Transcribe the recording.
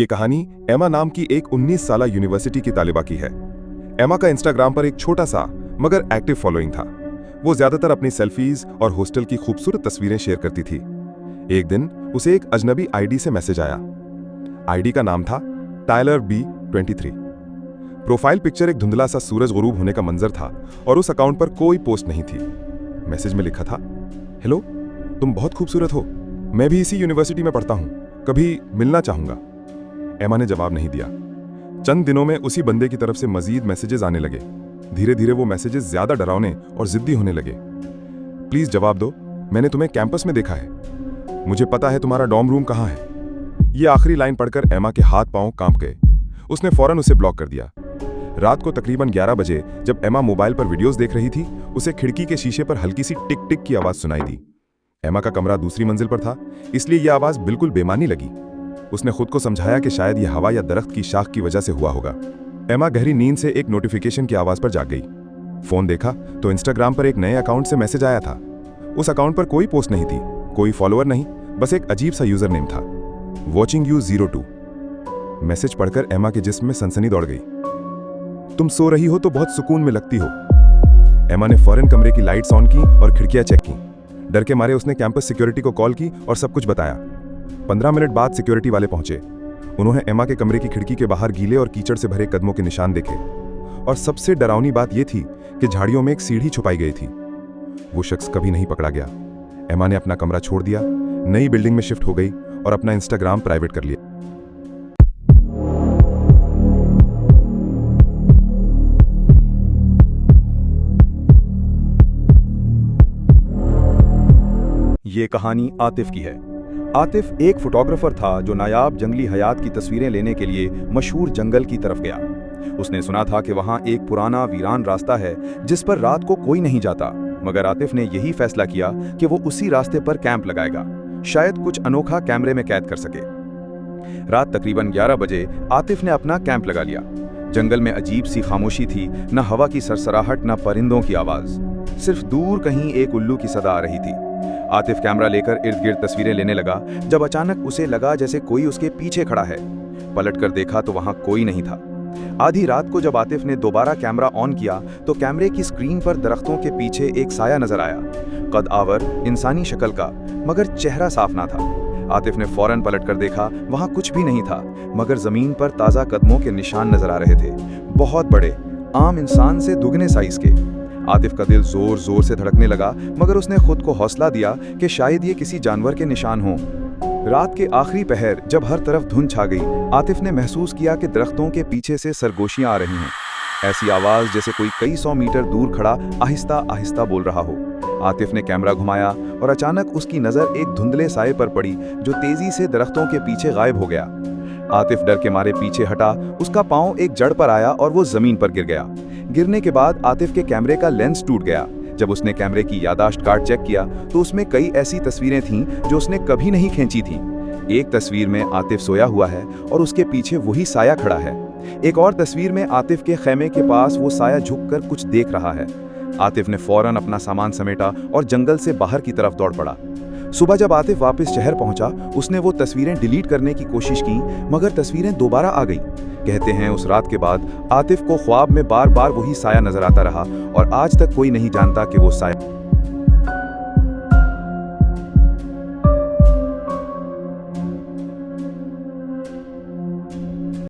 ये कहानी एमा नाम की एक 19 साला यूनिवर्सिटी की तालिबा की है। एमा का इंस्टाग्राम पर एक छोटा सा मगर एक्टिव फॉलोइंग था। वो ज्यादातर अपनी सेल्फीज और हॉस्टल की खूबसूरत तस्वीरें शेयर करती थी। एक दिन उसे एक अजनबी आईडी से मैसेज आया। आईडी का नाम था टायलर B23। प्रोफाइल पिक्चर एक धुंधला सा सूरज गुरूब होने का मंजर था और उस अकाउंट पर कोई पोस्ट नहीं थी। मैसेज में लिखा था, हेलो, तुम बहुत खूबसूरत हो, मैं भी इसी यूनिवर्सिटी में पढ़ता हूं, कभी मिलना चाहूंगा। एमा ने जवाब नहीं दिया। चंद दिनों में उसी बंदे की तरफ से मजीद मैसेजेस आने लगे। धीरे धीरे वो मैसेजेस ज्यादा डरावने और जिद्दी होने लगे। प्लीज जवाब दो, मैंने तुम्हें कैंपस में देखा है, मुझे पता है तुम्हारा डॉर्म रूम कहाँ है। ये आखिरी लाइन पढ़कर एमा के हाथ पांव कांप गए। उसने फौरन उसे ब्लॉक कर दिया। रात को तकरीबन 11 बजे जब एमा मोबाइल पर वीडियोस देख रही थी, उसे खिड़की के शीशे पर हल्की सी टिक टिक की आवाज सुनाई दी। एमा का कमरा दूसरी मंजिल पर था, इसलिए यह आवाज बिल्कुल बेमानी लगी। उसने खुद को समझाया कि शायद यह हवा या दरख्त की शाख की वजह से हुआ होगा। एमा गहरी नींद से एक नोटिफिकेशन की आवाज पर जाग गई। फोन देखा तो इंस्टाग्राम पर एक नए अकाउंट से मैसेज आया था। उस अकाउंट पर कोई पोस्ट नहीं थी, कोई फॉलोअर नहीं, बस एक अजीब सा यूजर नेम था, वॉचिंग यू 02। मैसेज पढ़कर एमा के जिस्म में सनसनी दौड़ गई। तुम सो रही हो तो बहुत सुकून में लगती हो। एमा ने फौरन कमरे की लाइट्स ऑन की और खिड़कियां चेक की। डर के मारे उसने कैंपस सिक्योरिटी को कॉल की और सब कुछ बताया। 15 मिनट बाद सिक्योरिटी वाले पहुंचे। उन्होंने एमा के कमरे की खिड़की के बाहर गीले और कीचड़ से भरे कदमों के निशान देखे, और सबसे डरावनी बात यह थी कि झाड़ियों में एक सीढ़ी छुपाई गई थी। वो शख्स कभी नहीं पकड़ा गया। एमा ने अपना कमरा छोड़ दिया, नई बिल्डिंग में शिफ्ट हो गई और अपना इंस्टाग्राम प्राइवेट कर लिया। ये कहानी आतिफ की है। आतिफ एक फोटोग्राफर था जो नायाब जंगली हयात की तस्वीरें लेने के लिए मशहूर जंगल की तरफ गया। उसने सुना था कि वहां एक पुराना वीरान रास्ता है जिस पर रात को कोई नहीं जाता, मगर आतिफ ने यही फैसला किया कि वो उसी रास्ते पर कैंप लगाएगा, शायद कुछ अनोखा कैमरे में कैद कर सके। रात तकरीबन 11 बजे आतिफ ने अपना कैंप लगा लिया। जंगल में अजीब सी खामोशी थी, न हवा की सरसराहट, न परिंदों की आवाज, सिर्फ दूर कहीं एक उल्लू की सदा आ रही थी। आतिफ कैमरा लेकर इर्द गिर्द तस्वीरें लेने लगा, जब अचानक उसे लगा जैसे कोई उसके पीछे खड़ा है। पलटकर देखा तो वहां कोई नहीं था। आधी रात को जब आतिफ ने दोबारा कैमरा ऑन किया तो कैमरे की स्क्रीन पर दरख्तों के पीछे एक साया नजर आया, कद आवर, इंसानी शक्ल का, मगर चेहरा साफ ना था। आतिफ ने फौरन पलटकर देखा, वहां कुछ भी नहीं था, मगर जमीन पर ताजा कदमों के निशान नजर आ रहे थे, बहुत बड़े, आम इंसान से दुगने साइज के। आतिफ का दिल जोर जोर से धड़कने लगा, मगर उसने खुद को हौसला दिया कि शायद ये किसी जानवर के निशान हों। रात के आखिरी पहर जब हर तरफ धुंध छा गई, आतिफ ने महसूस किया कि दरख्तों के पीछे से सरगोशियां आ रही हैं। ऐसी आवाज जैसे कोई कई 100 मीटर दूर खड़ा आहिस्ता आहिस्ता बोल रहा हो। आतिफ ने कैमरा घुमाया और अचानक उसकी नजर एक धुंधले साए पर पड़ी जो तेजी से दरख्तों के पीछे गायब हो गया। आतिफ डर के मारे पीछे हटा, उसका पांव एक जड़ पर आया और वो जमीन पर गिर गया। गिरने के बाद आतिफ के कैमरे का लेंस टूट गया। जब उसने कैमरे की यादाश्त कार्ड चेक किया तो उसमें कई ऐसी तस्वीरें थीं जो उसने कभी नहीं खींची थीं। एक तस्वीर में आतिफ सोया हुआ है और उसके पीछे वही साया खड़ा है। एक और तस्वीर में आतिफ के खैमे के पास वो साया झुककर कुछ देख रहा है। आतिफ ने फौरन अपना सामान समेटा और जंगल से बाहर की तरफ दौड़ पड़ा। सुबह जब आतिफ वापस शहर पहुंचा, उसने वो तस्वीरें डिलीट करने की कोशिश की, मगर तस्वीरें दोबारा आ गई। कहते हैं उस रात के बाद आतिफ को ख्वाब में बार बार वही साया नजर आता रहा और आज तक कोई नहीं जानता कि वो साया